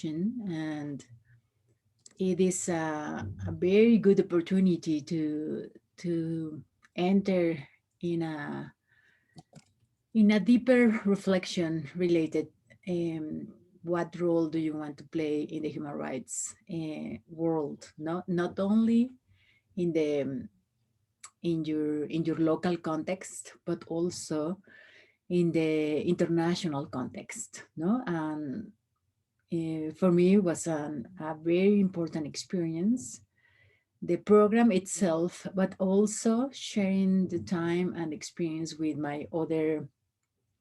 and it is a very good opportunity to enter in a deeper reflection related what role do you want to play in the human rights world, not only in the in your local context, but also in the international context, no? And for me, it was a very important experience. The program itself, but also sharing the time and experience with my other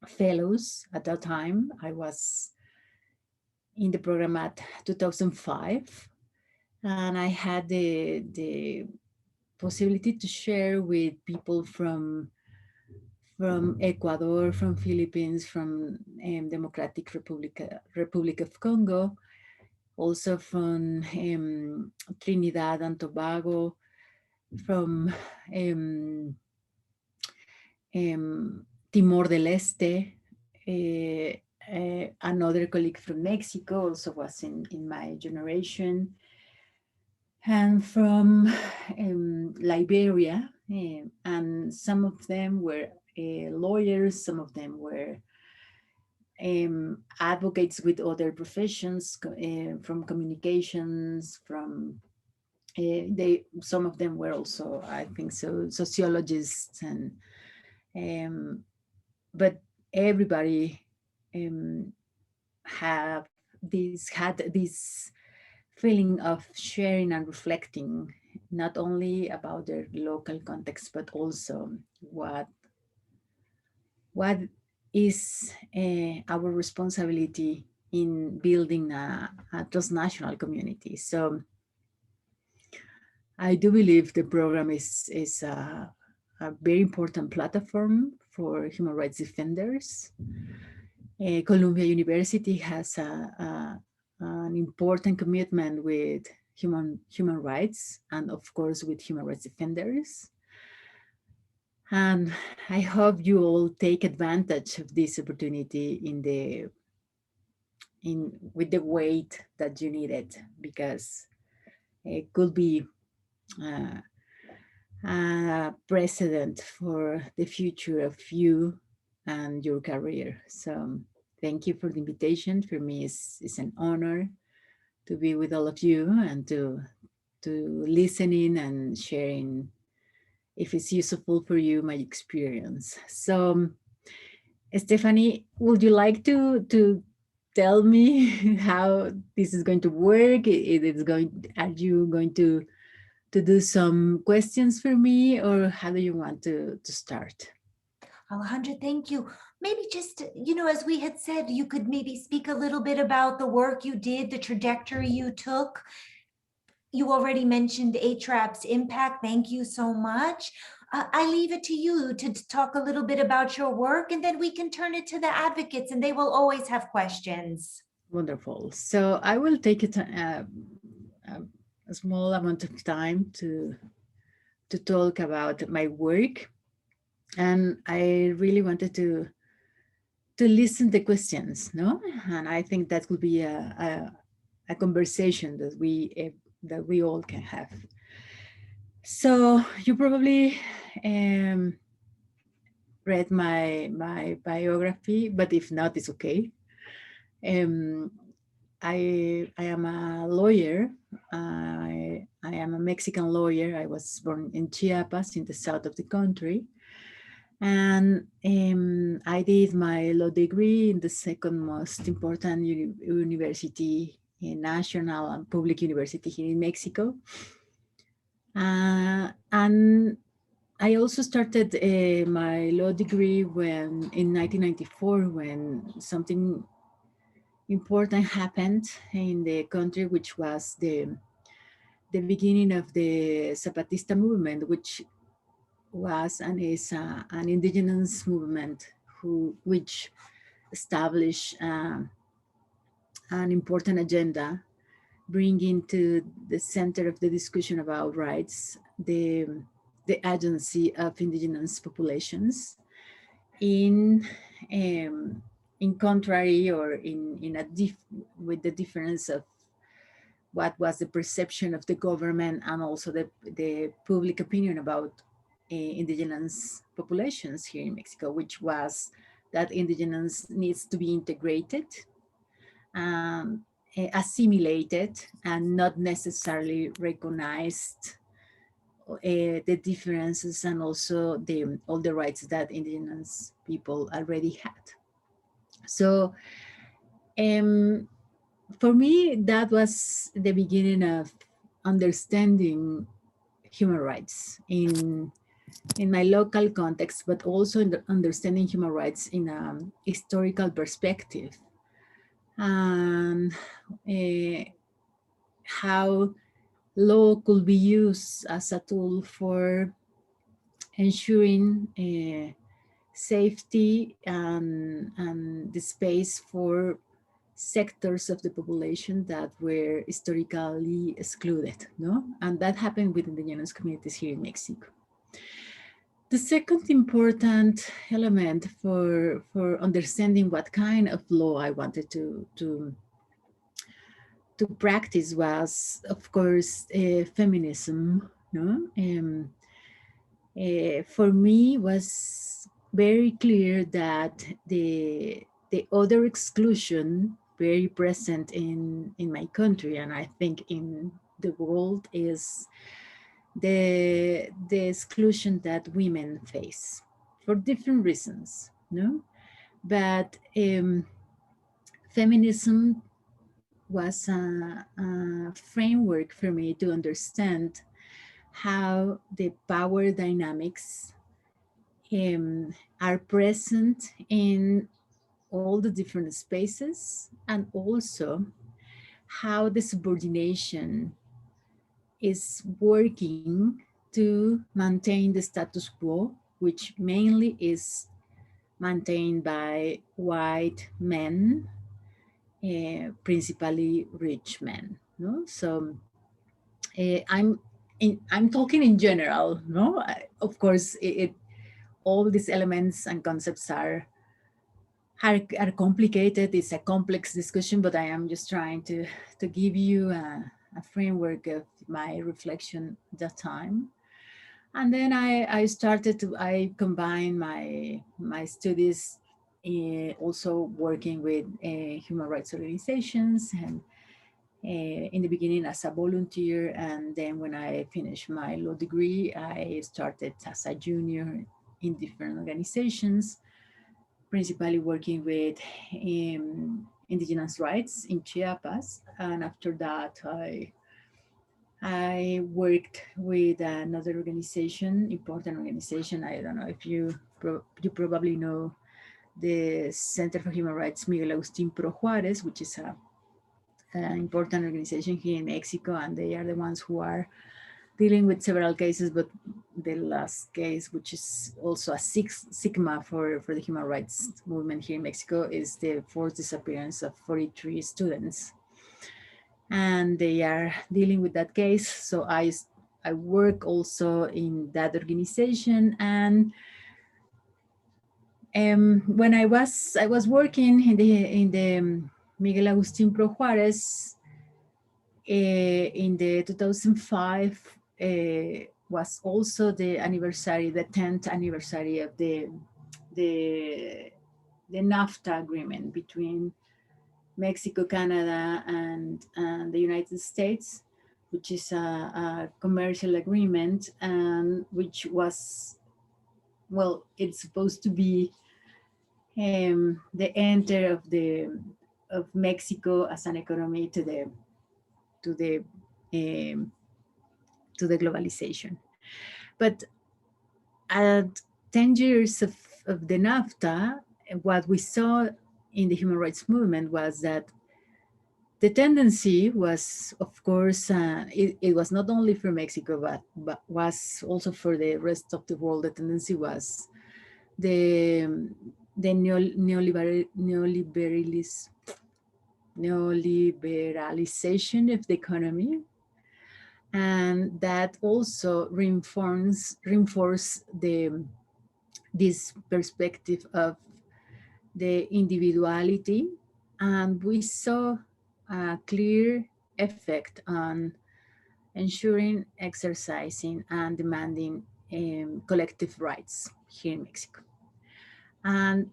fellows. At that time, I was in the program at 2005, and I had the possibility to share with people from Ecuador, from Philippines, from Republic of Congo, also from Trinidad and Tobago, from um, Timor del Este. Another colleague from Mexico also was in my generation, and from Liberia, and some of them were lawyers, some of them were advocates with other professions, from communications, from some of them were also, I think so, sociologists, and but everybody have had this feeling of sharing and reflecting, not only about their local context, but also what is our responsibility in building a transnational community. So I do believe the program is a very important platform for human rights defenders. Columbia University has an important commitment with human rights, and of course with human rights defenders. And I hope you all take advantage of this opportunity with the weight that you need it, because it could be a precedent for the future of you and your career. So thank you for the invitation. For me, it's an honor to be with all of you and to listening and sharing, if it's useful for you, my experience. So Stephanie, would you like to tell me how this is going to work? Are you going to do some questions for me, or how do you want to start? Alejandra, thank you. Maybe just, as we had said, you could maybe speak a little bit about the work you did, the trajectory you took. You already mentioned HRAP's impact. Thank you so much. I leave it to you to talk a little bit about your work, and then we can turn it to the advocates, and they will always have questions. Wonderful. So I will take a small amount of time to talk about my work, and I really wanted to listen the questions, no? And I think that could be a conversation that we all can have. So you probably read my biography, but if not, it's okay. Um, I am a lawyer. I am a Mexican lawyer. I was born in Chiapas, in the south of the country. And I did my law degree in the second most important university, a national and public university here in Mexico. And I also started my law degree in 1994, when something important happened in the country, which was the beginning of the Zapatista movement, which was and is an indigenous movement which established an important agenda, bringing to the center of the discussion about rights the agency of indigenous populations in in contrary or with the difference of what was the perception of the government and also the public opinion about indigenous populations here in Mexico, which was that indigenous needs to be integrated, um, assimilated, and not necessarily recognized the differences and also all the rights that indigenous people already had. So um, for me, that was the beginning of understanding human rights in my local context, but also in understanding human rights in a historical perspective, and how law could be used as a tool for ensuring safety and the space for sectors of the population that were historically excluded, no? And that happened with indigenous communities here in Mexico. The second important element for understanding what kind of law I wanted to practice was, of course, feminism. No, for me was very clear that the other exclusion very present in my country, and I think in the world, is the exclusion that women face for different reasons. No, but feminism was a framework for me to understand how the power dynamics are present in all the different spaces, and also how the subordination is working to maintain the status quo, which mainly is maintained by white men, principally rich men. No, so I'm talking in general. No, of course, all these elements and concepts are complicated. It's a complex discussion, but I am just trying to give you a framework of my reflection at that time. And then I combined my studies, also working with human rights organizations, and in the beginning as a volunteer. And then when I finished my law degree, I started as a junior in different organizations, principally working with indigenous rights in Chiapas. And after that, I worked with another organization, important organization. I don't know if you probably know the Center for Human Rights Miguel Agustin Pro Juarez, which is an important organization here in Mexico, and they are the ones who are dealing with several cases, but the last case, which is also a sigma for the human rights movement here in Mexico, is the forced disappearance of 43 students. And they are dealing with that case. So I work also in that organization. And when I was working in the Miguel Agustin Pro Juarez, in the 2005 was also the 10th anniversary of the Nafta Agreement between Mexico, Canada, and the United States, which is a commercial agreement, and which was, well, it's supposed to be the enter of Mexico as an economy to the um, to the globalization. But at 10 years of the NAFTA, what we saw in the human rights movement was that the tendency was, of course, it was not only for Mexico, but was also for the rest of the world. The tendency was the neoliberalization of the economy, and that also reinforce this perspective of the individuality, and we saw a clear effect on ensuring, exercising, and demanding collective rights here in Mexico. And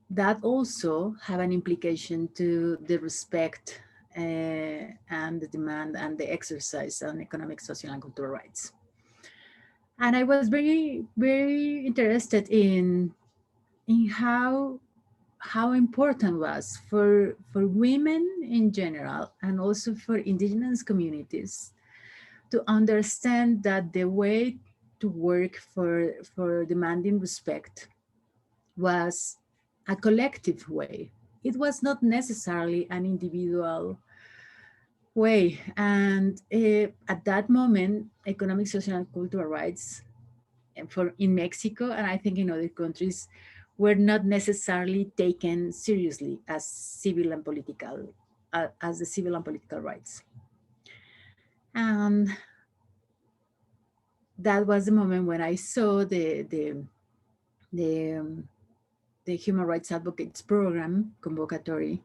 that also have an implication to the respect and the demand and the exercise on economic, social, and cultural rights. And I was very, very interested in how important was for women in general and also for indigenous communities to understand that the way to work for demanding respect was a collective way. It was not necessarily an individual way. And at that moment, economic, social, and cultural rights for in Mexico, and I think in other countries, were not necessarily taken seriously as civil and political, as the civil and political rights. And that was the moment when I saw the, um, the Human Rights Advocates Program convocatory.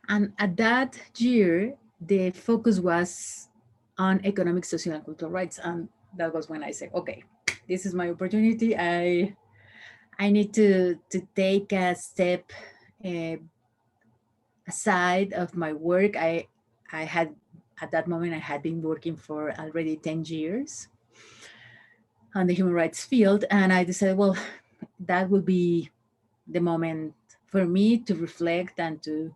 And at that year, the focus was on economic, social, and cultural rights. And that was when I said, okay, this is my opportunity. I need to take a step uh, aside of my work. I had, at that moment, I had been working for already 10 years on the human rights field. And I decided, well, that would be the moment for me to reflect and to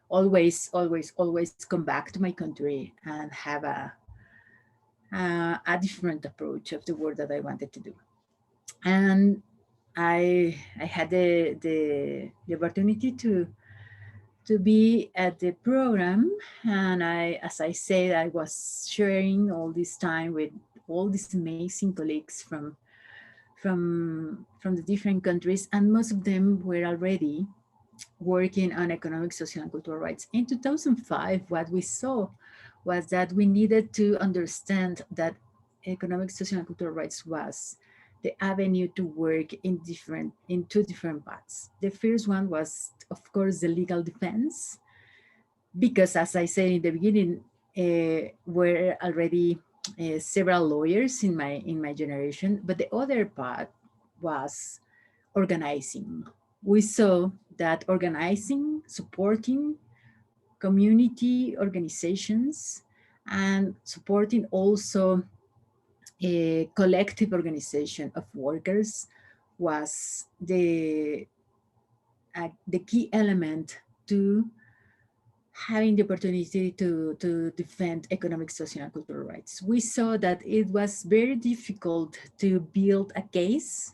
always, always, always come back to my country and have a different approach of the work that I wanted to do. And I had the opportunity to be at the program, and as I said, I was sharing all this time with all these amazing colleagues from the different countries, and most of them were already working on economic, social, and cultural rights. In 2005, what we saw was that we needed to understand that economic, social, and cultural rights was the avenue to work in two different paths. The first one was, of course, the legal defense, because as I said in the beginning, were already several lawyers in my generation, but the other part was organizing. We saw that organizing, supporting community organizations, and supporting also a collective organization of workers was the key element to having the opportunity to defend economic, social, and cultural rights. We saw that it was very difficult to build a case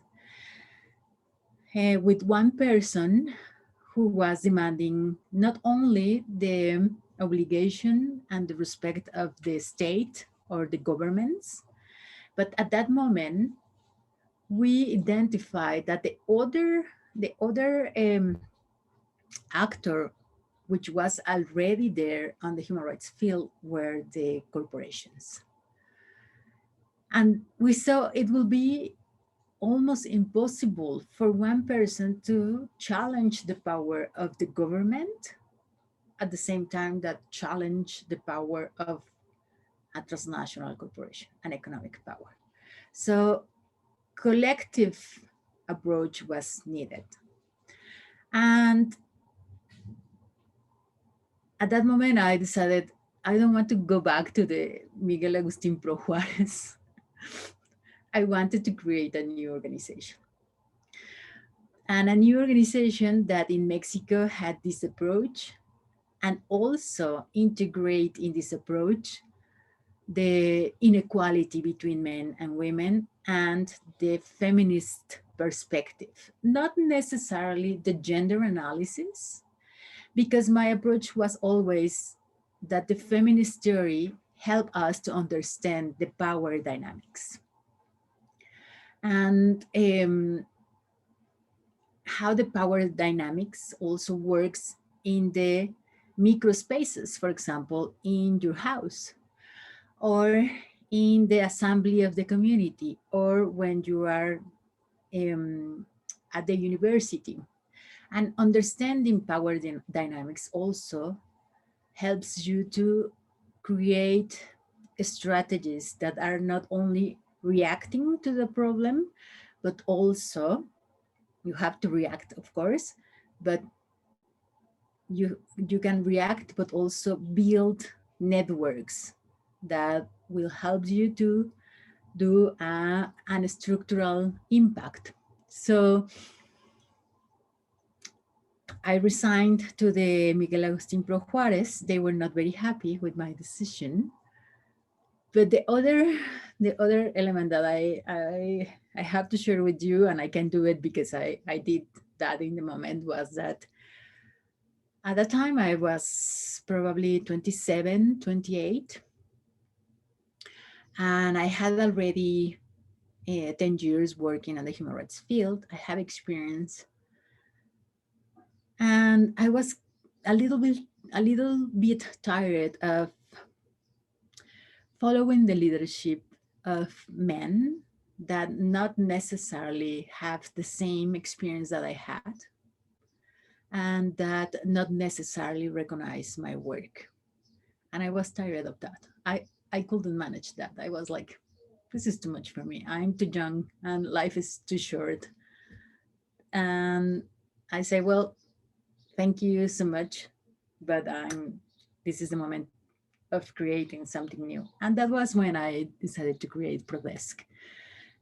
with one person who was demanding not only the obligation and the respect of the state or the governments, but at that moment, we identified that the other actor which was already there on the human rights field were the corporations. And we saw it will be almost impossible for one person to challenge the power of the government at the same time that challenge the power of a transnational corporation and economic power. So collective approach was needed. And at that moment, I decided I don't want to go back to the Miguel Agustin Pro Juarez. I wanted to create a new organization. And a new organization that in Mexico had this approach and also integrate in this approach the inequality between men and women and the feminist perspective, not necessarily the gender analysis, because my approach was always that the feminist theory helped us to understand the power dynamics and how the power dynamics also works in the micro spaces, for example, in your house or in the assembly of the community or when you are at the university. And understanding power dynamics also helps you to create strategies that are not only reacting to the problem, but also you have to react, of course, but you can react, but also build networks that will help you to do an structural impact. So I resigned to the Miguel Agustin Pro Juarez. They were not very happy with my decision. But the other element that I have to share with you, and I can do it because I did that in the moment, was that at that time I was probably 27, 28, and I had already 10 years working on the human rights field. I have experience, and I was a little bit a little bit tired of following the leadership of men that not necessarily have the same experience that I had, and that not necessarily recognize my work. And I was tired of that. I couldn't manage that. I was like, this is too much for me. I'm too young and life is too short. And I say, well, thank you so much, but this is the moment of creating something new. And that was when I decided to create ProDESC,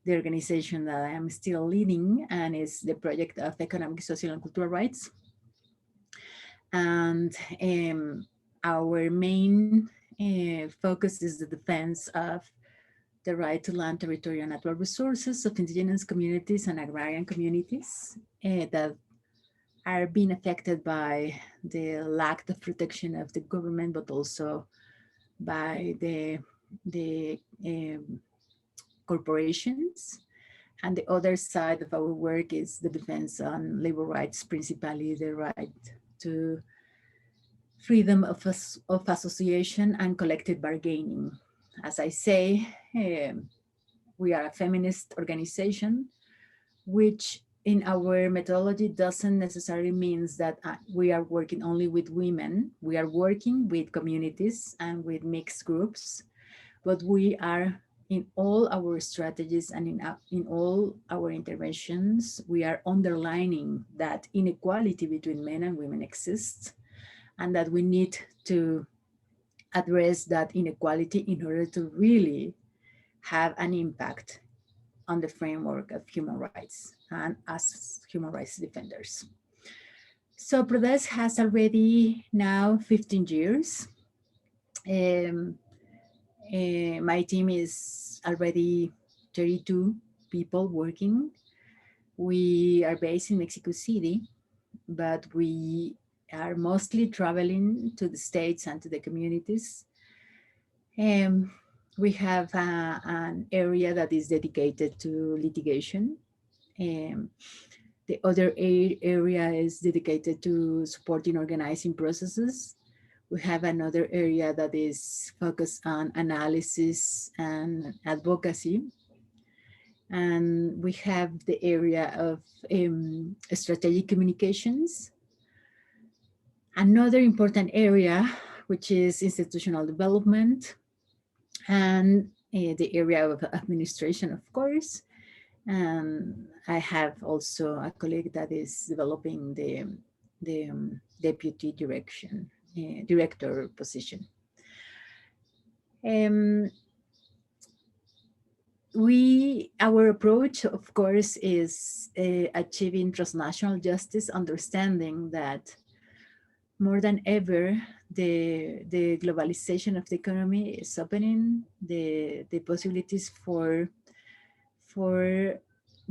the organization that I am still leading, and is the project of economic, social, and cultural rights. And our main focus is the defense of the right to land, territory, and natural resources of indigenous communities and agrarian communities that are being affected by the lack of protection of the government, but also by the corporations. And the other side of our work is the defense on labor rights, principally the right to freedom of association and collective bargaining. As I say, we are a feminist organization, which in our methodology doesn't necessarily means that we are working only with women. We are working with communities and with mixed groups, but we are in all our strategies and in all our interventions, we are underlining that inequality between men and women exists, and that we need to address that inequality in order to really have an impact on the framework of human rights and as human rights defenders. So ProDESC has already now 15 years. My team is already 32 people working. We are based in Mexico City, but we are mostly traveling to the States and to the communities. We have an area that is dedicated to litigation. The other area is dedicated to supporting organizing processes. We have another area that is focused on analysis and advocacy. And we have the area of strategic communications. Another important area, which is institutional development, and the area of administration, of course. And I have also a colleague that is developing the deputy director position. Our approach, of course, is achieving transnational justice, understanding that more than ever, the globalization of the economy is opening the possibilities for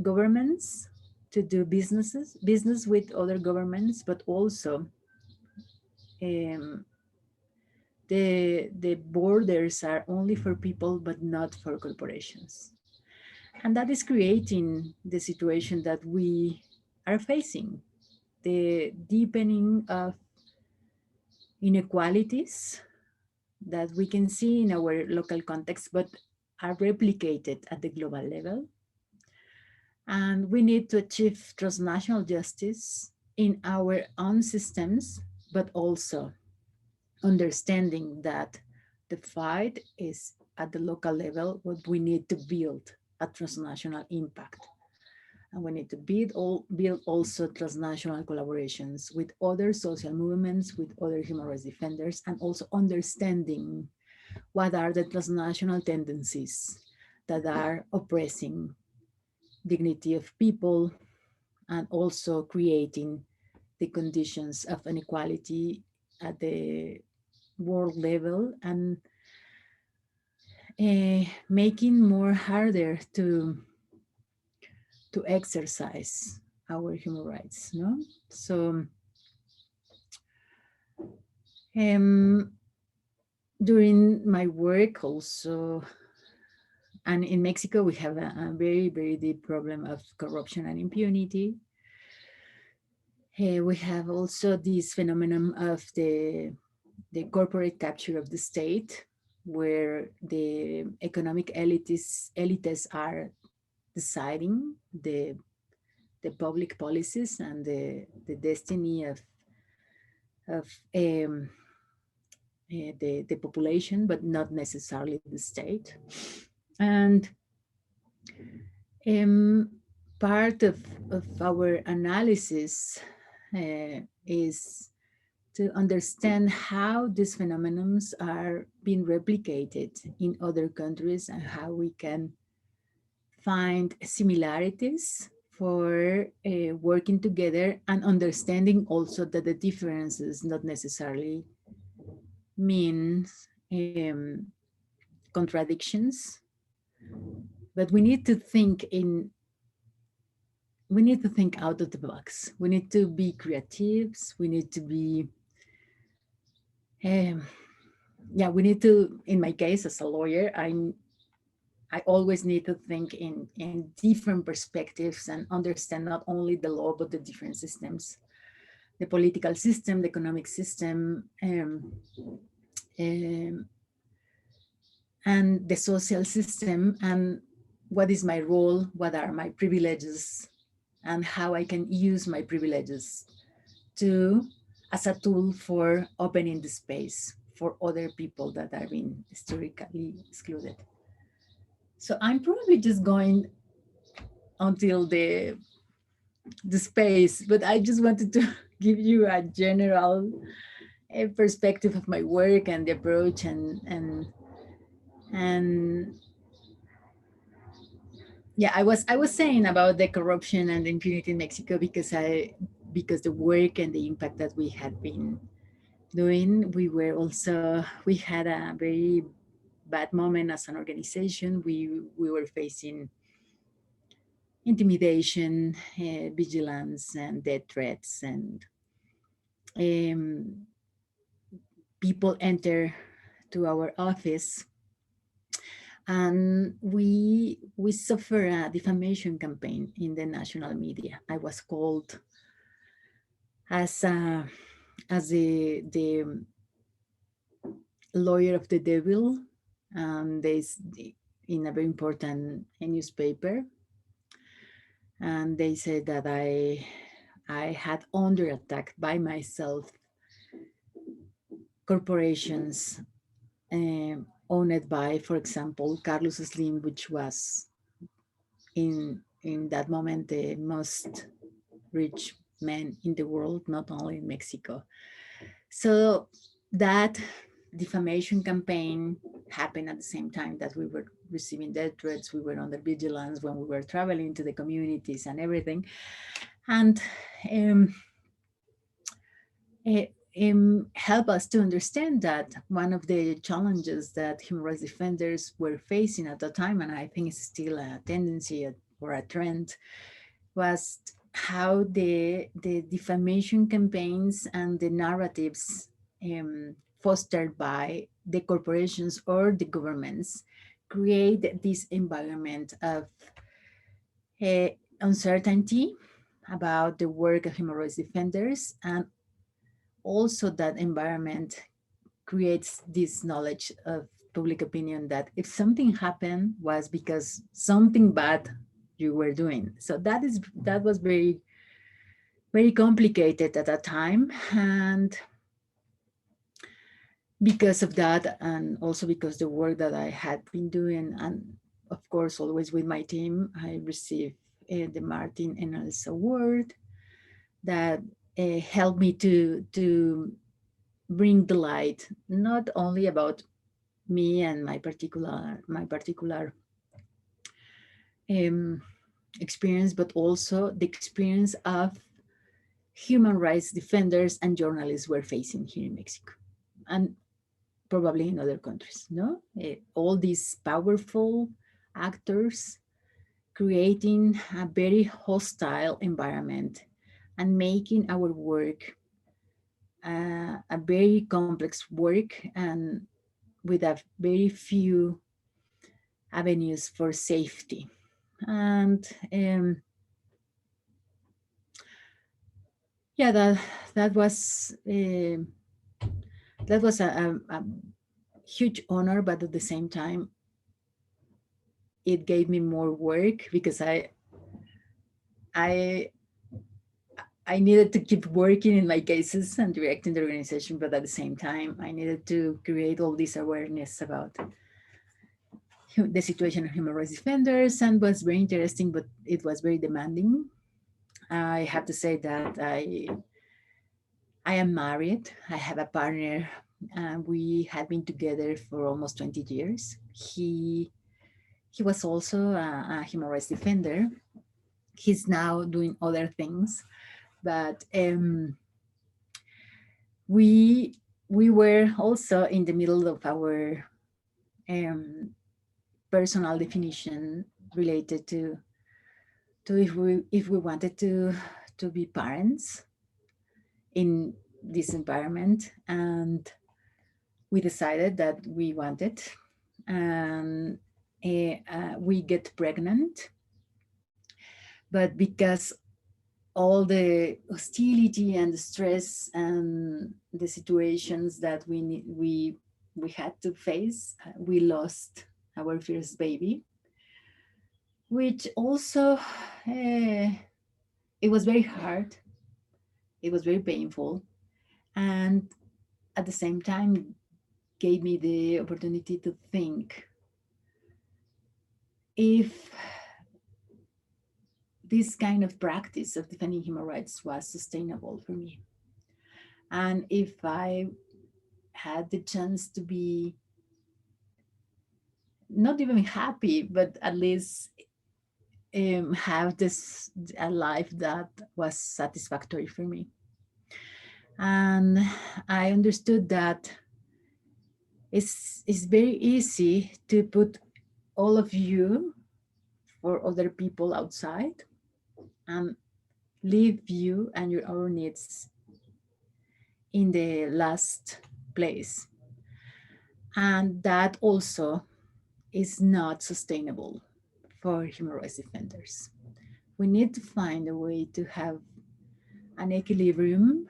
governments to do business with other governments, but also the borders are only for people, but not for corporations. And that is creating the situation that we are facing, the deepening of inequalities that we can see in our local context, but are replicated at the global level. And we need to achieve transnational justice in our own systems, but also understanding that the fight is at the local level, what we need to build a transnational impact. And we need to build also transnational collaborations with other social movements, with other human rights defenders, and also understanding what are the transnational tendencies that are oppressing dignity of people and also creating the conditions of inequality at the world level and making more harder to exercise our human rights, no? So um, during my work also, and in Mexico, we have a very, very deep problem of corruption and impunity. We have also this phenomenon of the corporate capture of the state, where the economic elites are deciding the public policies and the destiny of the population, but not necessarily the state. And um, part of our analysis is to understand how these phenomena are being replicated in other countries and how we can find similarities for working together and understanding also that the differences not necessarily means contradictions, but we need to think out of the box. We need to be creatives. We need to be, yeah, we need to, in my case as a lawyer, I always need to think in different perspectives and understand not only the law, but the different systems, the political system, the economic system, um, and the social system, and what is my role, what are my privileges, and how I can use my privileges to as a tool for opening the space for other people that are being historically excluded. So I'm probably just going until the space, but I just wanted to give you a general perspective of my work and the approach and yeah, I was saying about the corruption and the impunity in Mexico because the work and the impact that we had been doing, we had a very bad moment as an organization. We were facing intimidation, vigilance, and death threats, and um, people enter to our office, and we suffer a defamation campaign in the national media. I was called as the lawyer of the devil, in a very important newspaper, and they said that I had under attack by myself corporations owned by, for example, Carlos Slim, which was in that moment the most rich man in the world, not only in Mexico. So that defamation campaign happened at the same time that we were receiving death threats. We were under vigilance when we were traveling to the communities and everything. And it help us to understand that one of the challenges that human rights defenders were facing at the time, and I think it's still a tendency or a trend, was how the defamation campaigns and the narratives fostered by the corporations or the governments create this environment of uncertainty about the work of human rights defenders, and also that environment creates this knowledge of public opinion that if something happened was because something bad you were doing. So that was very very complicated at that time. And because of that, and also because the work that I had been doing, and of course always with my team, I received the Martin Ennals Award that helped me to bring the light not only about me and my particular um, experience, but also the experience of human rights defenders and journalists we're facing here in Mexico, and probably in other countries. No, all these powerful actors creating a very hostile environment and making our work a very complex work and with a very few avenues for safety. And yeah, that was a huge honor, but at the same time, it gave me more work because I I needed to keep working in my cases and directing the organization, but at the same time, I needed to create all this awareness about the situation of human rights defenders, and was very interesting, but it was very demanding. I have to say that I am married. I have a partner. We had been together for almost 20 years. He was also a human rights defender. He's now doing other things, but we were also in the middle of our um, personal definition related to if we wanted to be parents in this environment, and we decided that we wanted, and we get pregnant, but because all the hostility and the stress and the situations that we had to face, we lost our first baby, which also it was very hard, it was very painful, and at the same time gave me the opportunity to think if this kind of practice of defending human rights was sustainable for me, and if I had the chance to be not even happy, but at least have this a life that was satisfactory for me. And I understood that it's very easy to put all of you for other people outside and leave you and your own needs in the last place. And that also is not sustainable for human rights defenders. We need to find a way to have an equilibrium,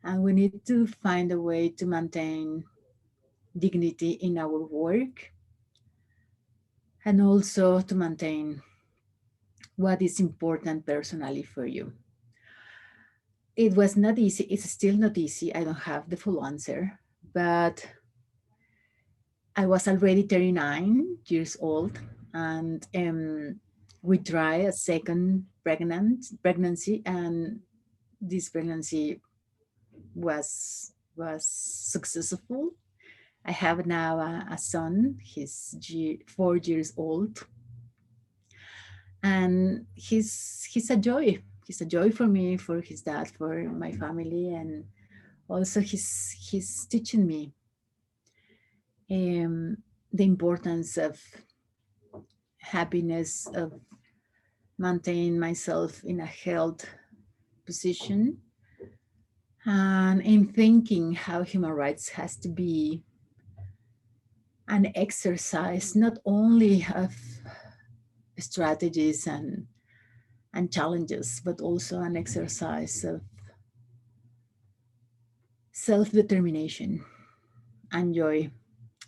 and we need to find a way to maintain dignity in our work, and also to maintain what is important personally for you. It was not easy. It's still not easy. I don't have the full answer, but I was already 39 years old, and we tried a second pregnancy, and this pregnancy was successful. I have now a son. He's 4 years old, and he's a joy. He's a joy for me, for his dad, for my family, and also he's teaching me the importance of happiness, of maintaining myself in a health position, and in thinking how human rights has to be an exercise not only of strategies and challenges, but also an exercise of self-determination and joy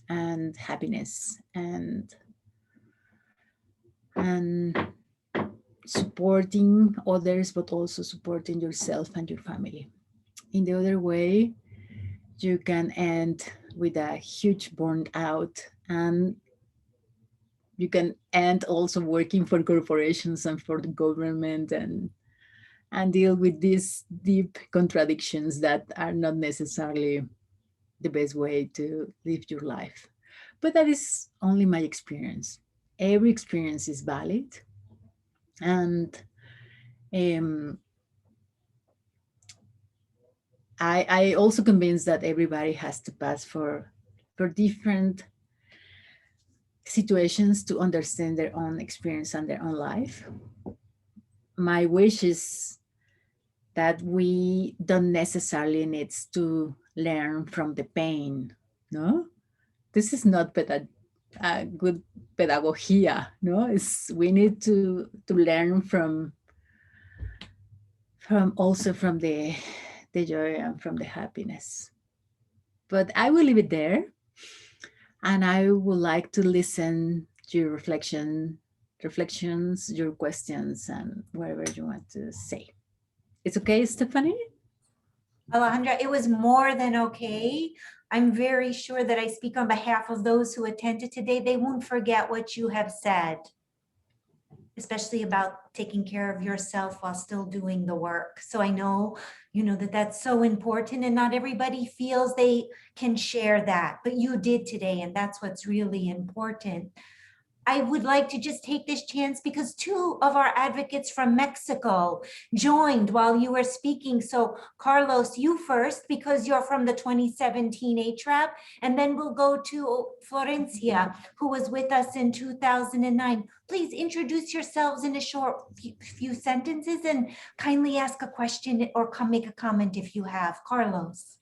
and happiness and supporting others, but also supporting yourself and your family. In the other way, you can end with a huge burnout, and you can end also working for corporations and for the government, and deal with these deep contradictions that are not necessarily the best way to live your life. But that is only my experience. Every experience is valid, and um, I also convinced that everybody has to pass for different situations to understand their own experience and their own life. My wish is that we don't necessarily need to learn from the pain. No, this is not a good pedagogia. No, it's we need to learn from also from the joy and from the happiness. But I will leave it there, and I would like to listen to your reflections, your questions, and whatever you want to say. It's okay, Stephanie? Alejandra, it was more than okay. I'm very sure that I speak on behalf of those who attended today. They won't forget what you have said, especially about taking care of yourself while still doing the work. So I know, that that's so important, and not everybody feels they can share that, but you did today, and that's what's really important. I would like to just take this chance because two of our advocates from Mexico joined while you were speaking. So Carlos, you first, because you're from the 2017 HRAP, and then we'll go to Florencia, who was with us in 2009. Please introduce yourselves in a short few sentences and kindly ask a question or make a comment if you have. Carlos.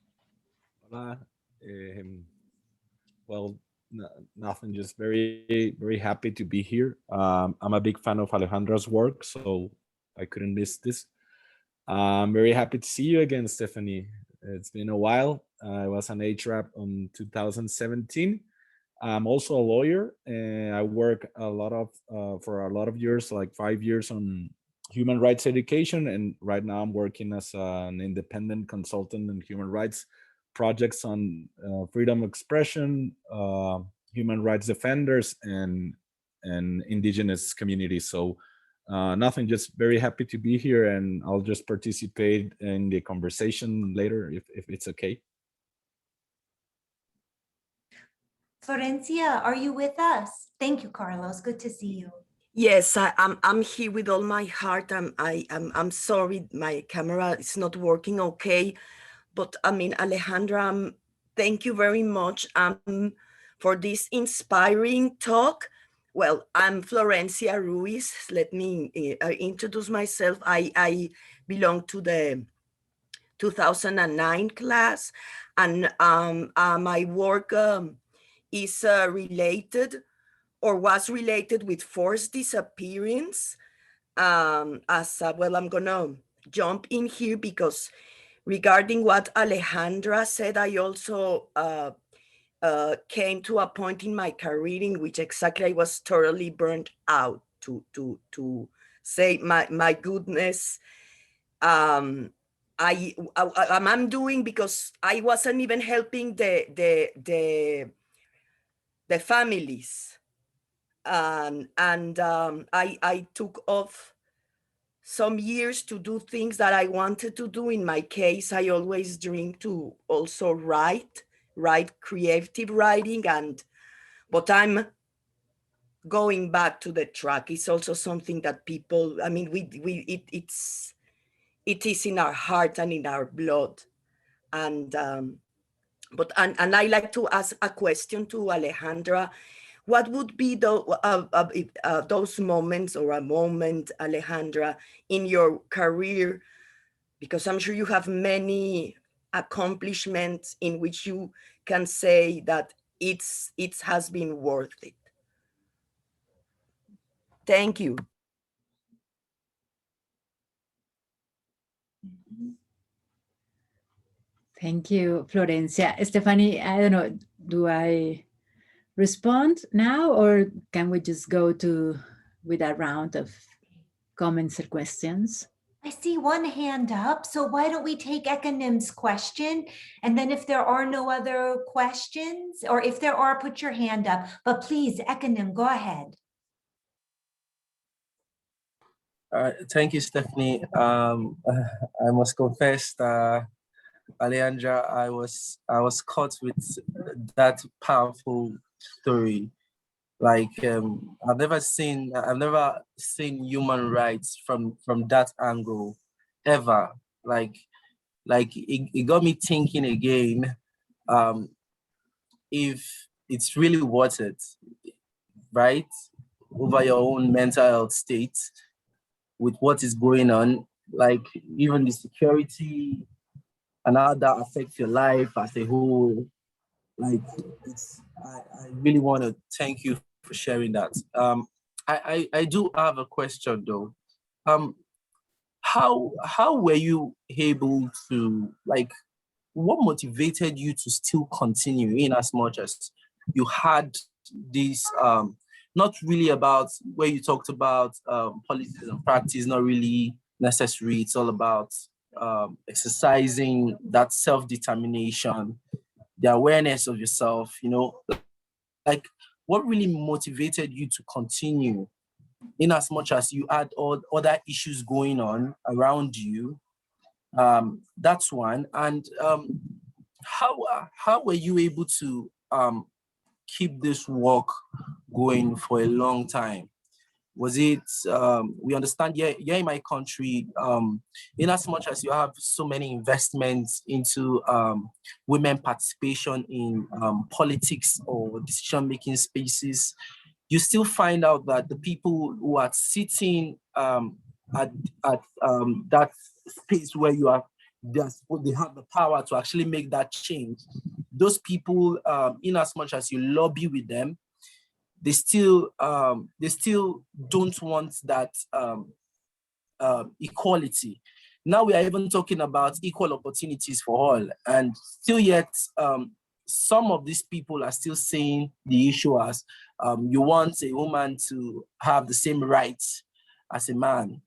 Hola. Well, nothing, just very, very happy to be here. I'm a big fan of Alejandra's work, so I couldn't miss this. I'm very happy to see you again, Stephanie. It's been a while. I was an HRAP on 2017. I'm also a lawyer, and I work a lot of for a lot of years, like 5 years, on human rights education. And right now, I'm working as an independent consultant in human rights projects on freedom of expression, human rights defenders, and indigenous communities. So nothing, just very happy to be here, and I'll just participate in the conversation later if it's okay. Florencia, are you with us? Thank you, Carlos. Good to see you. Yes, I'm here with all my heart. I'm sorry my camera is not working okay, but I mean, Alejandra, thank you very much for this inspiring talk. Well, I'm Florencia Ruiz. Let me introduce myself. I belong to the 2009 class, and my work is related or was related with forced disappearance. As well, I'm gonna jump in here because regarding what Alejandra said, I also came to a point in my career in which exactly I was totally burnt out, to say my goodness. I'm doing, because I wasn't even helping the families. I took off some years to do things that I wanted to do. In my case, I always dream to also write creative writing, but I'm going back to the track. It's also something that people, I mean, it is in our heart and in our blood. And I like to ask a question to Alejandra. What would be those moments, or a moment, Alejandra, in your career? Because I'm sure you have many accomplishments in which you can say that it has been worth it. Thank you. Thank you, Florencia. Stephanie, I don't know, do I respond now, or can we just go to with a round of comments or questions? I see one hand up, so why don't we take Ekanim's question? And then if there are no other questions, or if there are, put your hand up. But please, Ekanim, go ahead. Thank you, Stephanie. I must confess, Alejandra, I was caught with that powerful story. Like I've never seen human rights from that angle ever. Like it got me thinking again. If it's really worth it, right? Over your own mental health state with what is going on, like even the security and how that affects your life as a whole. Like I really want to thank you for sharing that. I do have a question though. How were you able to, like, what motivated you to still continue in as much as you had this not really about where you talked about policies and practice, not really necessary. It's all about exercising that self-determination, the awareness of yourself, you know, like what really motivated you to continue in as much as you had all other issues going on around you? That's one. And how were you able to keep this work going for a long time? Was it, we understand you're in my country, in as much as you have so many investments into women participation in politics or decision-making spaces, you still find out that the people who are sitting at that space where you are, they have the power to actually make that change. Those people, in as much as you lobby with them, they still don't want that equality. Now we are even talking about equal opportunities for all, and still yet some of these people are still saying the issue as you want a woman to have the same rights as a man.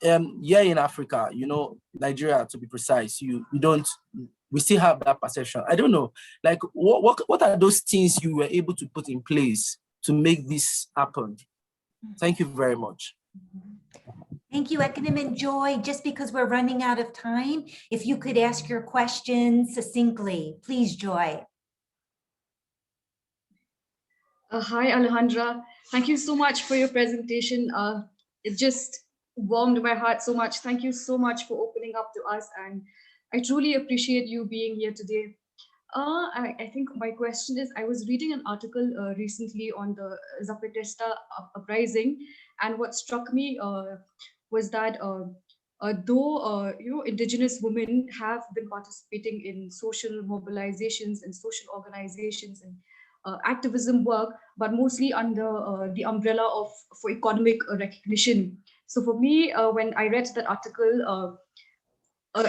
Yeah, in Africa, you know, Nigeria to be precise, we still have that perception. I don't know, like what are those things you were able to put in place to make this happen? Thank you very much. Thank you, Ekanim and Joy. Just because we're running out of time, if you could ask your question succinctly, please, Joy. Hi, Alejandra. Thank you so much for your presentation. It just warmed my heart so much. Thank you so much for opening up to us, and I truly appreciate you being here today. I think my question is, I was reading an article recently on the Zapatista uprising, and what struck me was that though indigenous women have been participating in social mobilizations and social organizations and activism work, but mostly under the umbrella for economic recognition. So for me, when I read that article,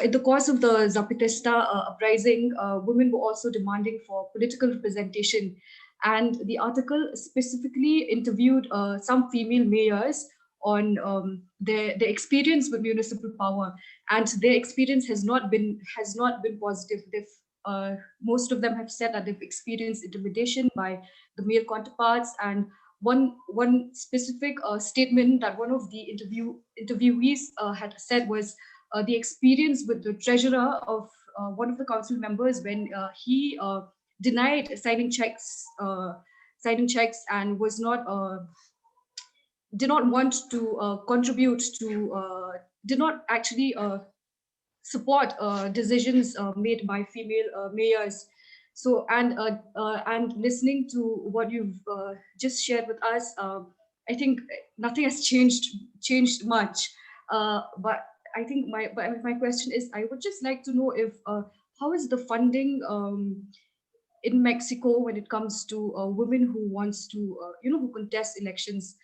in the course of the Zapatista uprising, women were also demanding for political representation. And the article specifically interviewed some female mayors on their experience with municipal power, and their experience has not been positive. Most of them have said that they've experienced intimidation by the male counterparts. And one specific statement that one of the interviewees had said was the experience with the treasurer of one of the council members when he denied signing checks and was not did not want to contribute to did not actually support decisions made by female mayors. So and listening to what you've just shared with us, I think nothing has changed much. But I think my question is, I would just like to know if how is the funding in Mexico when it comes to women who wants to who contest elections?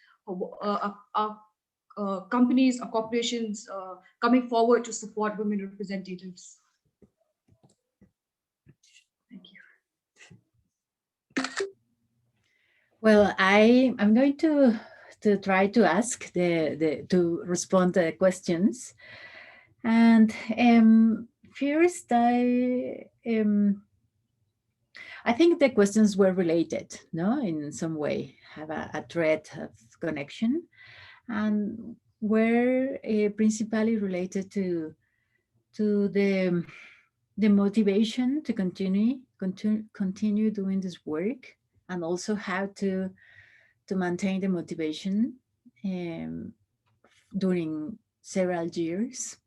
Companies or corporations coming forward to support women representatives? Thank you. Well, I'm going to to try to ask to respond to the questions. And first, I think the questions were related, no, in some way, have a thread of connection, and were principally related to the motivation to continue doing this work, and also how to maintain the motivation during several years.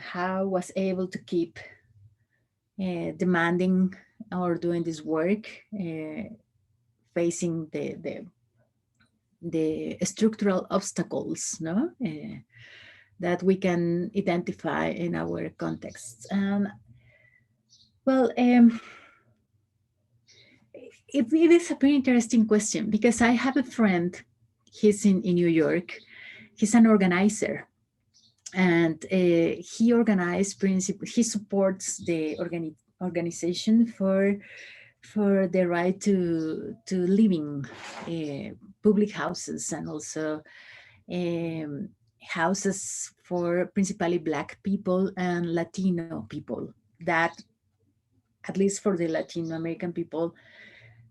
How was able to keep demanding or doing this work, facing the structural obstacles, no, that we can identify in our contexts. And well, it is a very interesting question, because I have a friend, he's in New York, he's an organizer, and he organized he supports the organization for the right to living, public houses, and also houses for principally Black people and Latino people, that at least for the Latino American people,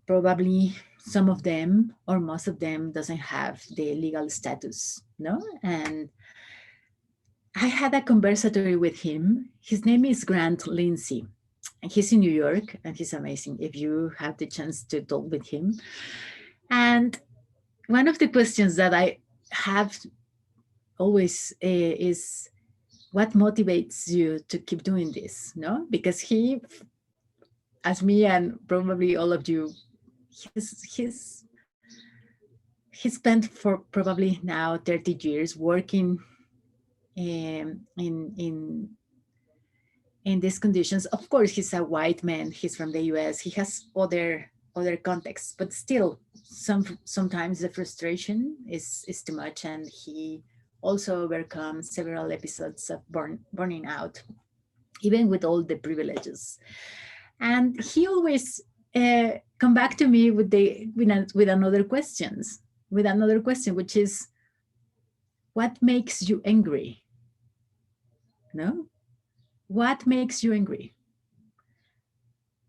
probably some of them or most of them doesn't have the legal status, no? And I had a conversatory with him. His name is Grant Lindsay, and he's in New York, and he's amazing if you have the chance to talk with him. And one of the questions that I have always is, what motivates you to keep doing this, no? Because he, as me and probably all of you, he spent for probably now 30 years working in these conditions. Of course, he's a white man, he's from the US, he has other contexts, but still sometimes the frustration is too much, and he also overcomes several episodes of burning out, even with all the privileges. And he always come back to me with another question, which is, what makes you angry? No? What makes you angry?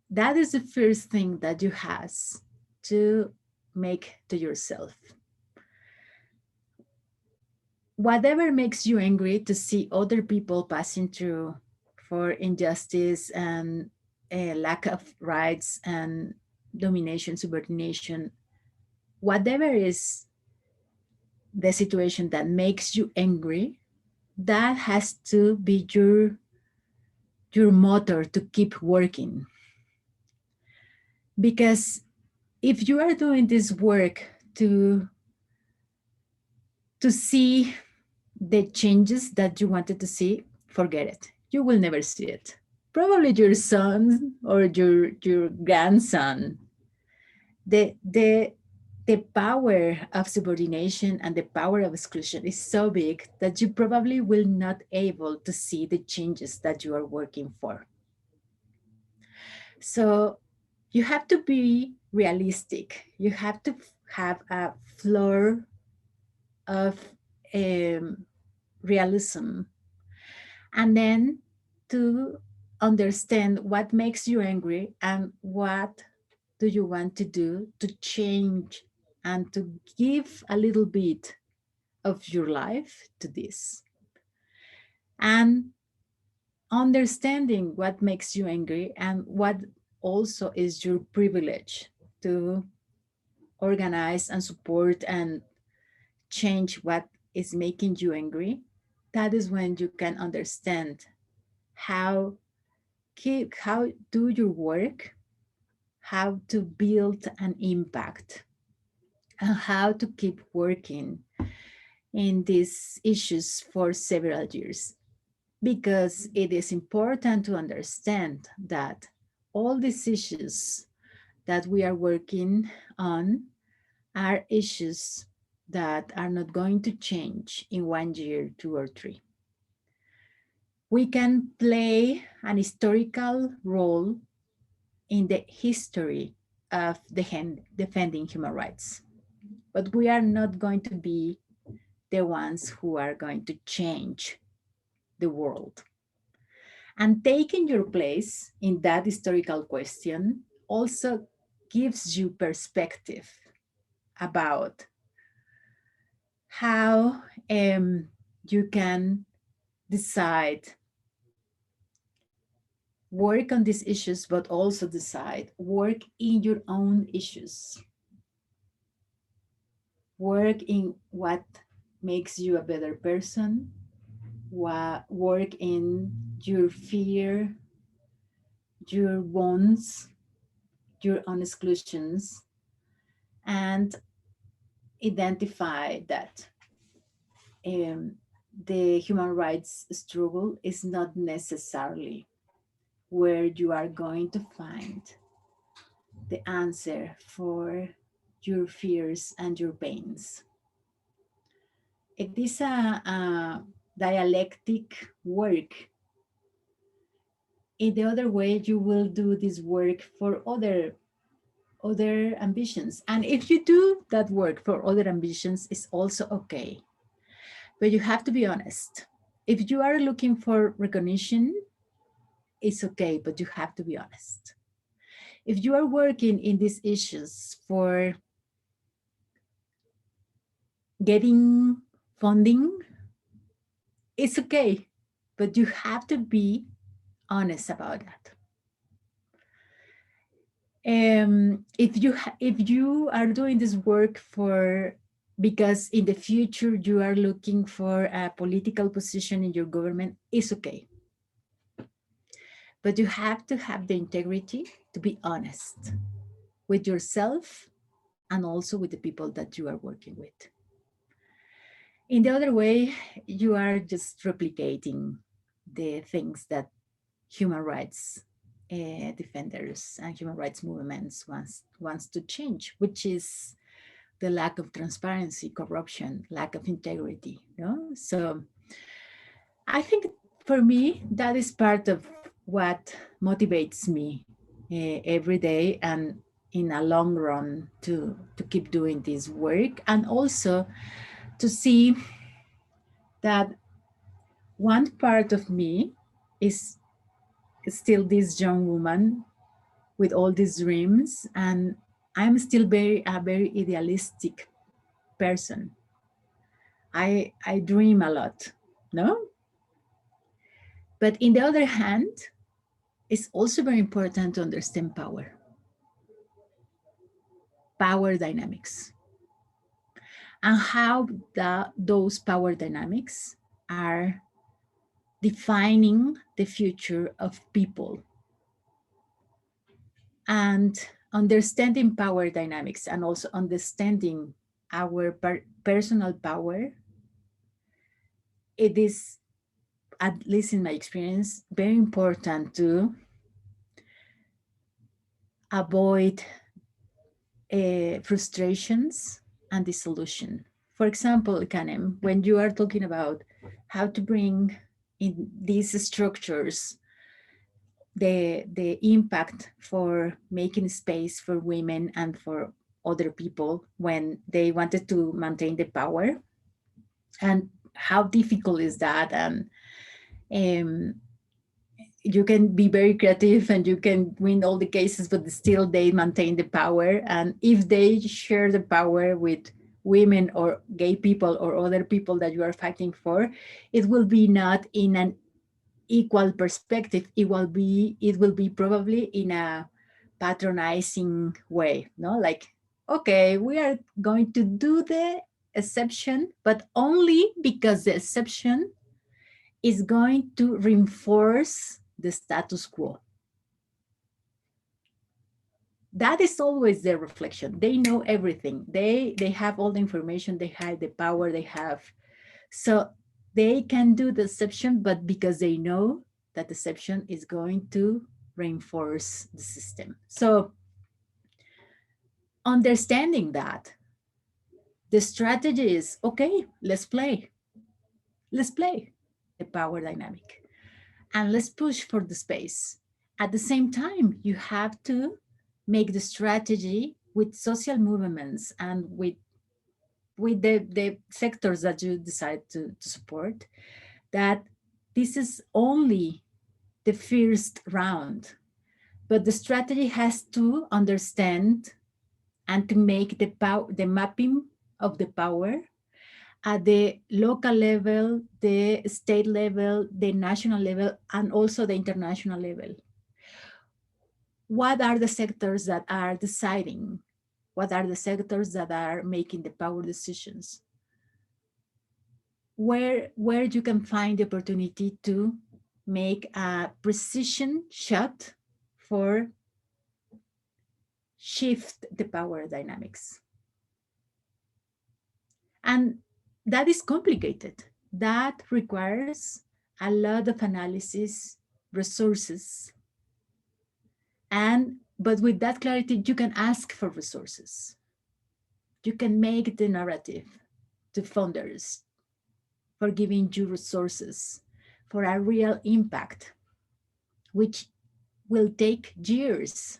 That is the first thing that you have to make to yourself. Whatever makes you angry to see other people passing through for injustice and a lack of rights and domination, subordination, whatever is the situation that makes you angry, that has to be your motor to keep working. Because if you are doing this work to see the changes that you wanted to see, forget it. You will never see it. Probably your son or your grandson. The power of subordination and the power of exclusion is so big that you probably will not able to see the changes that you are working for. So you have to be realistic. You have to have a floor of realism, and then to understand what makes you angry and what do you want to do to change and to give a little bit of your life to this. And understanding what makes you angry and what also is your privilege to organize and support and change what is making you angry, that is when you can understand how do your work, how to build an impact, and how to keep working in these issues for several years. Because it is important to understand that all these issues that we are working on are issues that are not going to change in 1 year, 2 or 3. We can play an historical role in the history of defending human rights. but we are not going to be the ones who are going to change the world. And taking your place in that historical question also gives you perspective about how you can decide, work on these issues, but also decide, work in your own issues. Work in what makes you a better person, work in your fear, your wants, your own exclusions, and identify that the human rights struggle is not necessarily where you are going to find the answer for your fears and your pains. It is a dialectic work. In the other way, you will do this work for other ambitions. And if you do that work for other ambitions, it's also okay. But you have to be honest. If you are looking for recognition, it's okay, but you have to be honest. If you are working in these issues for getting funding, it's okay, but you have to be honest about that. If you are doing this work for because in the future you are looking for a political position in your government, it's okay. But you have to have the integrity to be honest with yourself and also with the people that you are working with. In the other way, you are just replicating the things that human rights defenders and human rights movements wants to change, which is the lack of transparency, corruption, lack of integrity. No? So I think for me, that is part of what motivates me every day and in a long run to keep doing this work, and also to see that one part of me is still this young woman with all these dreams, and I'm still a very idealistic person. I dream a lot, no? But in the other hand, it's also very important to understand power dynamics, and how those power dynamics are defining the future of people. And understanding power dynamics and also understanding our personal power, it is, at least in my experience, very important to avoid frustrations and disillusion. For example, Kanem, when you are talking about how to bring in these structures the impact for making space for women and for other people when they wanted to maintain the power, and how difficult is that, and you can be very creative and you can win all the cases, but still they maintain the power. And if they share the power with women or gay people or other people that you are fighting for, it will be not in an equal perspective. It will be probably in a patronizing way, no? Like, okay, we are going to do the exception, but only because the exception is going to reinforce the status quo. That is always their reflection. They know everything. They have all the information, they have the power they have. So they can do the exception, but because they know that the exception is going to reinforce the system. So understanding that, the strategy is, okay, let's play the power dynamic and let's push for the space. At the same time, you have to make the strategy with social movements and with with the sectors that you decide to support, that this is only the first round, but the strategy has to understand and to make the mapping of the power at the local level, the state level, the national level, and also the international level. What are the sectors that are deciding? What are the sectors that are making the power decisions? Where you can find the opportunity to make a precision shot for shift the power dynamics. And that is complicated. That requires a lot of analysis, resources. But with that clarity, you can ask for resources. You can make the narrative to funders for giving you resources for a real impact, which will take years.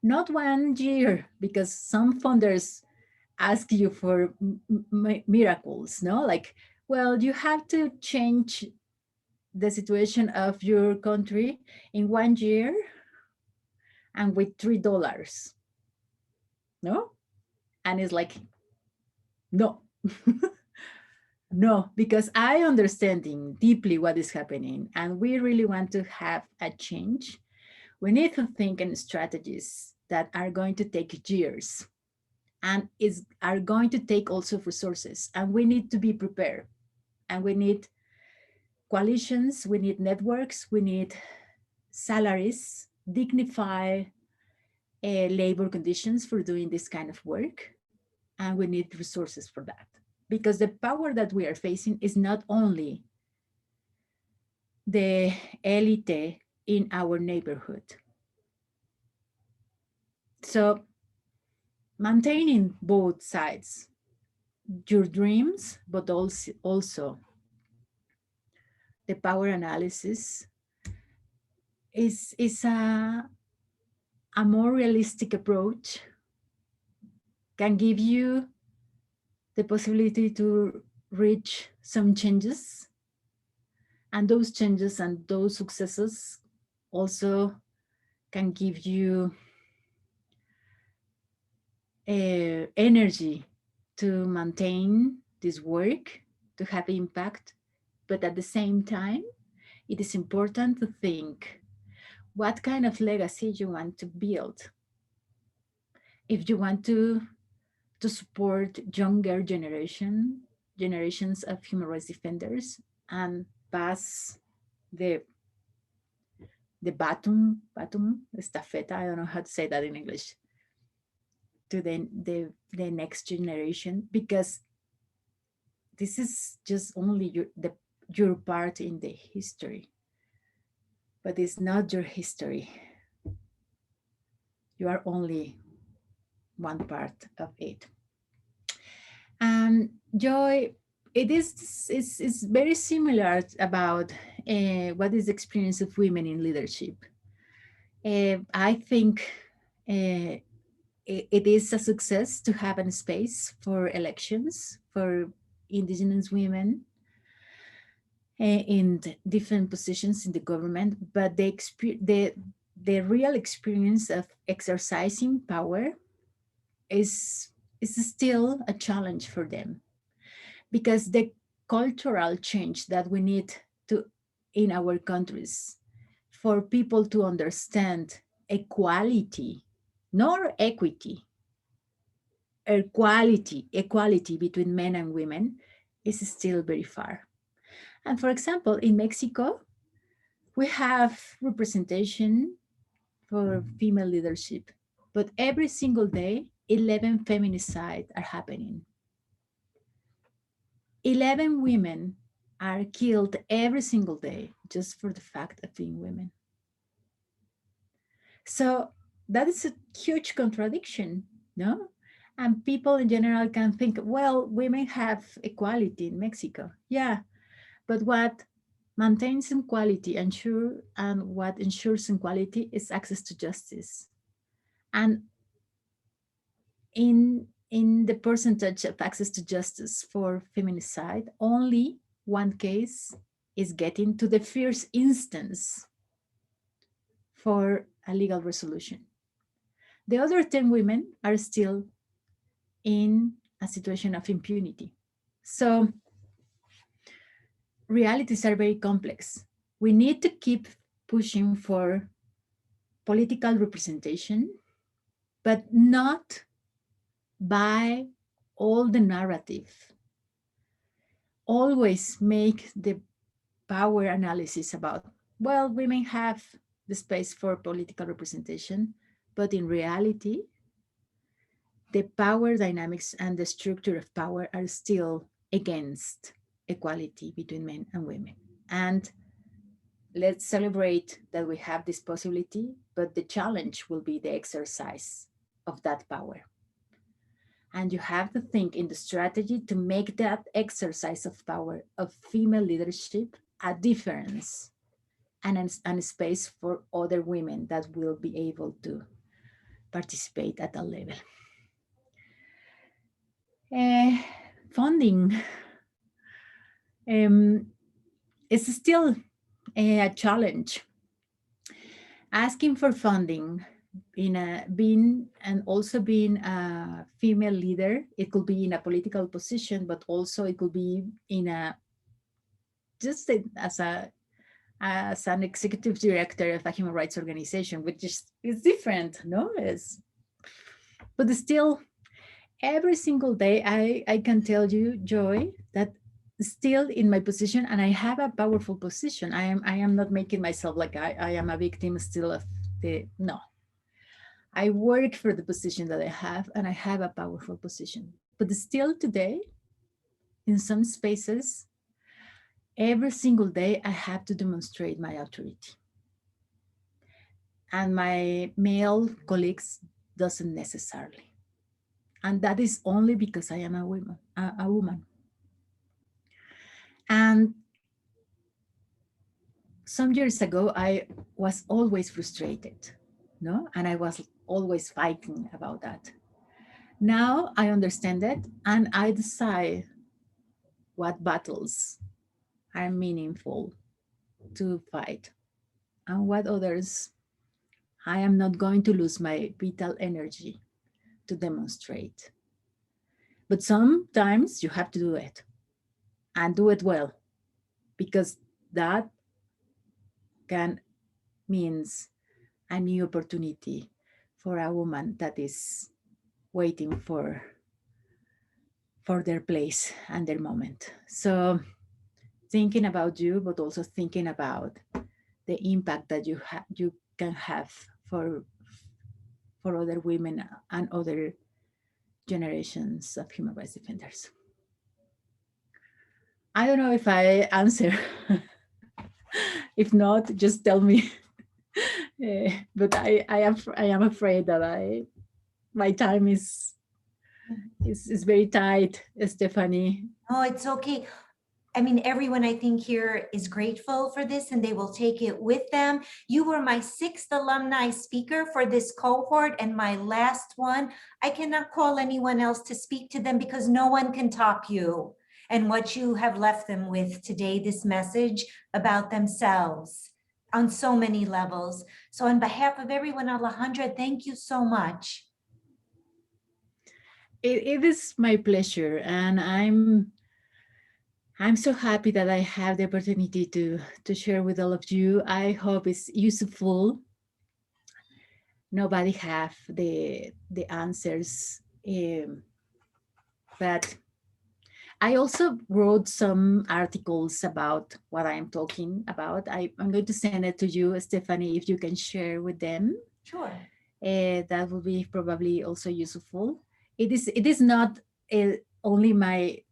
Not 1 year, because some funders ask you for miracles, no? Like, well, you have to change the situation of your country in 1 year and with $3, no? And it's like, no. No, because I understanding deeply what is happening and we really want to have a change. We need to think in strategies that are going to take years and are going to take also resources, and we need to be prepared, and we need coalitions, we need networks, we need salaries, dignified labor conditions for doing this kind of work, and we need resources for that. Because the power that we are facing is not only the elite in our neighborhood. So maintaining both sides, your dreams, but also the power analysis is a more realistic approach, can give you the possibility to reach some changes, and those changes and those successes also can give you energy to maintain this work, to have impact. But at the same time, it is important to think what kind of legacy you want to build. If you want to support younger generations of human rights defenders and pass the baton, estafeta, I don't know how to say that in English, to the next generation, because this is just only your part in the history, but it's not your history. You are only one part of it. And Joy, it is very similar about what is the experience of women in leadership. I think it is a success to have a space for elections for indigenous women in different positions in the government, but the real experience of exercising power is still a challenge for them, because the cultural change that we need to in our countries for people to understand equality, not equity, equality between men and women is still very far. And for example, in Mexico, we have representation for female leadership, but every single day, 11 feminicides are happening. 11 women are killed every single day just for the fact of being women. So that is a huge contradiction, no? And people in general can think, well, women have equality in Mexico. Yeah, but what maintains equality and what ensures equality is access to justice. And in in the percentage of access to justice for feminicide, only one case is getting to the first instance for a legal resolution. The other 10 women are still in a situation of impunity. So realities are very complex. We need to keep pushing for political representation, but not by all the narrative. Always make the power analysis about, well, women have the space for political representation, but in reality, the power dynamics and the structure of power are still against equality between men and women. And let's celebrate that we have this possibility, but the challenge will be the exercise of that power. And you have to think in the strategy to make that exercise of power of female leadership a difference and a space for other women that will be able to participate at that level. Funding is still a challenge. Asking for funding being a female leader, it could be in a political position, but also it could be in a just as an executive director of a human rights organization, which is different, no? But still, every single day, I can tell you, Joy, that still in my position, and I have a powerful position. I am not making myself like I am a victim still of no. I work for the position that I have, and I have a powerful position. But still today, in some spaces, every single day, I have to demonstrate my authority. And my male colleagues doesn't necessarily. And that is only because I am a woman. And some years ago, I was always frustrated, no? And I was always fighting about that. Now I understand it, and I decide what battles are meaningful to fight and what others I am not going to lose my vital energy to demonstrate. But sometimes you have to do it and do it well, because that means a new opportunity for a woman that is waiting for their place and their moment. So thinking about you, but also thinking about the impact that you can have for other women and other generations of human rights defenders. I don't know if I answer. If not, just tell me. But I am afraid that my time is very tight, Stephanie. Oh, it's okay. I mean, everyone I think here is grateful for this, and they will take it with them. You were my 6th alumni speaker for this cohort and my last one. I cannot call anyone else to speak to them because no one can top you and what you have left them with today, this message about themselves on so many levels. So on behalf of everyone, Alejandra, thank you so much. It is my pleasure, and I'm so happy that I have the opportunity to share with all of you. I hope it's useful. Nobody have the answers, but I also wrote some articles about what I'm talking about. I'm going to send it to you, Stephanie, if you can share with them. Sure. That will be probably also useful. It is not only my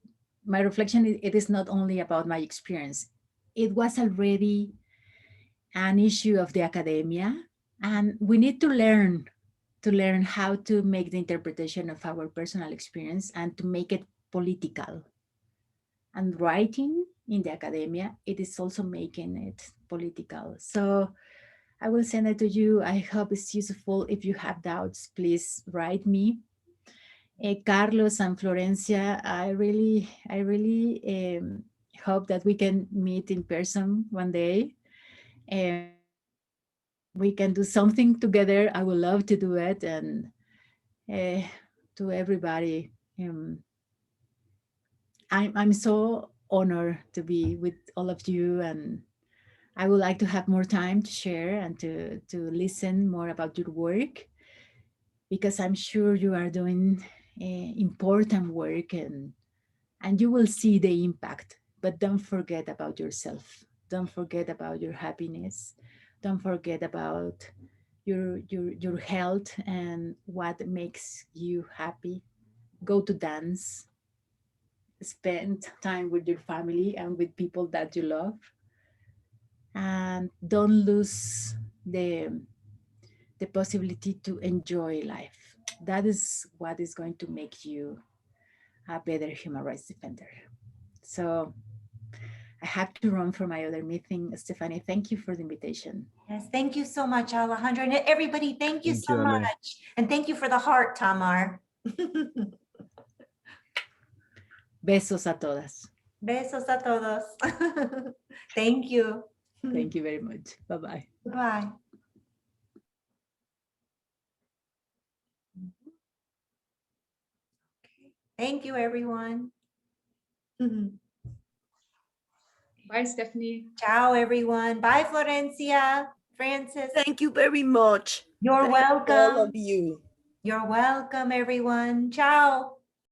reflection. It is not only about my experience. It was already an issue of the academia, and we need to learn how to make the interpretation of our personal experience and to make it political. And writing in the academia, it is also making it political. So I will send it to you. I hope it's useful. If you have doubts, please write me. Carlos and Florencia, I really hope that we can meet in person one day. We can do something together. I would love to do it. And to everybody, I'm so honored to be with all of you, and I would like to have more time to share and to listen more about your work, because I'm sure you are doing important work, and you will see the impact. But don't forget about yourself. Don't forget about your happiness. Don't forget about your health and what makes you happy. Go to dance, spend time with your family and with people that you love, and don't lose the possibility to enjoy life. That is what is going to make you a better human rights defender. So I have to run for my other meeting. Stephanie, thank you for the invitation. Yes, thank you so much, Alejandra. And everybody, thank you Thank so you, Ale. much. And thank you for the heart, Tamar. Besos a todas. Besos a todos. Thank you. Thank you very much. Bye-bye. Bye. Thank you, everyone. Bye, Stephanie. Ciao, everyone. Bye, Florencia. Francis. Thank you very much. You're Thank all welcome. of you. You're welcome, everyone. Ciao.